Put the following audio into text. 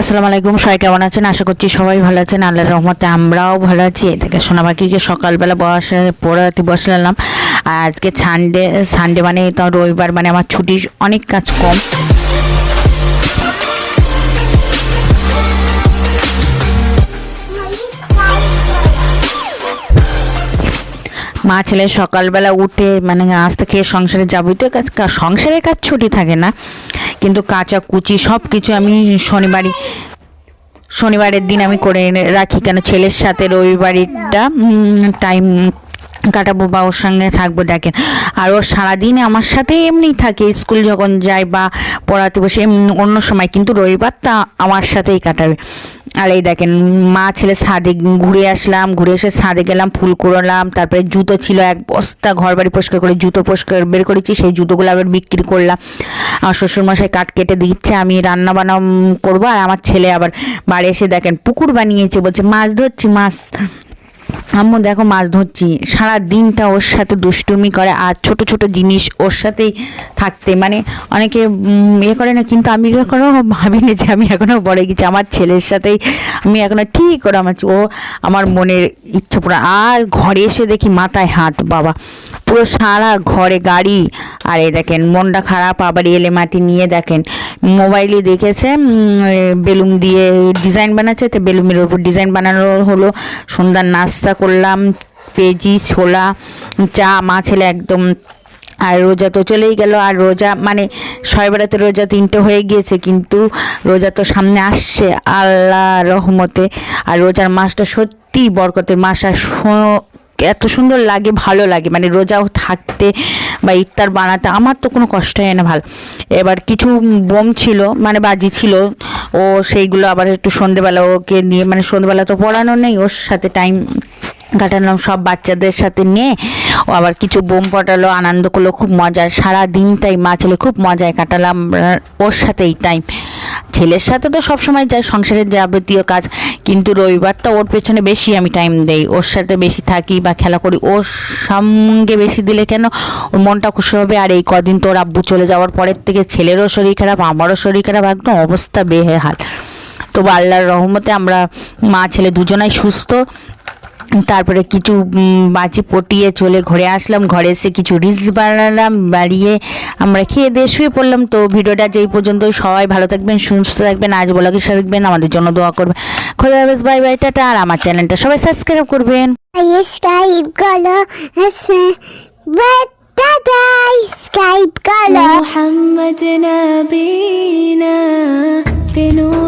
আসসালামু আলাইকুম, সবাই কেমন আছেন? আশা করছি সবাই ভালো আছেন। আল্লাহর রহমতে আমরাও ভালো আছি। এদিকে সোনা পাখিকে সকালবেলা পড়াতে বসলাম। আর আজকে সানডে মানে তো রবিবার, মানে আমার ছুটি, অনেক কাজ কম। মা ছেলে সকালবেলা উঠে মানে নাস্তা খেয়ে সংসারে যাবতীয় কাজ, সংসারের কাজ ছুটি থাকে না, কিন্তু কাঁচা কুচি সব কিছু আমি শনিবারের দিন আমি করে রাখি, কেন ছেলের সাথে রবিবারটা টাইম কাটাবো বা ওর সঙ্গে থাকবো। দেখেন, আর ওর সারাদিনে আমার সাথে এমনি থাকে, স্কুল যখন যায় বা পড়াতে বসে অন্য সময়, কিন্তু রবিবারটা আমার সাথেই কাটাবে। আর এই দেখেন, মা ছেলে ছাদে ঘুরে আসলাম, ঘুরে এসে ছাদে গেলাম, ফুল করলাম, তারপরে জুতো ছিল এক বস্তা, ঘর বাড়ি পরিষ্কার করে জুতো পরিষ্কার বের করেছি, সেই জুতোগুলো আবার বিক্রি করলাম। আমার শ্বশুরমশাই কাঠ কেটে দিচ্ছে, আমি রান্না বান্না করবো। আর আমার ছেলে আবার বাড়ি এসে দেখেন পুকুর বানিয়েছে, বলছে মাছ ধরছি, মাছ আম্মু দেখো মাছ ধরছি। সারা দিনটা ওর সাথে দুষ্টুমি করে, আর ছোট ছোট জিনিস ওর সাথেই থাকতে, মানে অনেকে ইয়ে করে না, কিন্তু আমি এখনো ভাবিনি যে আমি এখনো বড় গেছি। আমার ছেলের সাথেই আমি এখনো ঠিক করে ও আমার মনের ইচ্ছা পুরো। আর ঘরে এসে দেখি মাথায় হাত, বাবা পুরো সারা ঘরে গাড়ি। আর এই দেখেন মনটা খারাপ, আবার এলে মাটি নিয়ে দেখেন মোবাইলে দেখেছে বেলুন দিয়ে ডিজাইন বানাচ্ছে, তো বেলুনের ওপর ডিজাইন বানানো হলো। সন্ধ্যার নাস্তা করলাম, পেঁয়াজি, ছোলা, চা, মা ছেলে একদম। আর রোজা তো চলেই গেল, আর রোজা মানে শবে রোজা 3টে হয়ে গিয়েছে, কিন্তু রোজা তো সামনে আসছে আল্লাহ রহমতে। আর রোজার মাসটা সত্যি বরকতের মাস, আর এত সুন্দর লাগে, ভালো লাগে, মানে রোজাও থাকতে বা ইফতার বানাতে আমার তো কোনো কষ্ট হয় না, ভালো। এবার কিছু বোম ছিল, মানে বাজি ছিল, ও সেইগুলো আবার একটু সন্ধেবেলা ওকে নিয়ে, মানে সন্ধেবেলা তো পড়ানো নেই, ওর সাথে টাইম কাটালাম সব বাচ্চাদের সাথে নিয়ে। ও আবার কিছু বোম ফাটালো, আনন্দ করলো, খুব মজা। সারা দিনটাই মা ছেলে খুব মজায় কাটালাম ওর সাথেই টাইম। ছেলের সাথে তো সবসময় যাই, সংসারের যাবতীয় কাজ, কিন্তু রবিবারটা ওর পেছনে বেশি আমি টাইম দেই, ওর সাথে বেশি থাকি বা খেলা করি। ওর সঙ্গে বেশি দিলে কেন ওর মনটা খুশি হবে। আর এই কদিন তোর আব্বু চলে যাওয়ার পরের থেকে ছেলেরও শরীর খারাপ, আমারও শরীর খারাপ, একদম অবস্থা বেহাল। তবু আল্লাহর রহমতে আমরা মা ছেলে দুজনাই সুস্থ। তারপরে কিছু বাজি পটিয়ে চলে ঘরে আসলাম, ঘরে এসে কিছু রিলস বানালাম, বাড়িয়ে আমরা খেয়ে দিয়ে শুয়ে পড়লাম। তো ভিডিওটা যেই পর্যন্ত, সবাই ভালো থাকবেন, সুস্থ থাকবেন, আজ ব্লগের সাথে থাকবেন, আমাদের জন্য দোয়া করবেন। খোদা হাফেজ, বাই বাই, টাটা। আর আমার চ্যানেলটা সবাই সাবস্ক্রাইব করবেন। محمد نبينا بنور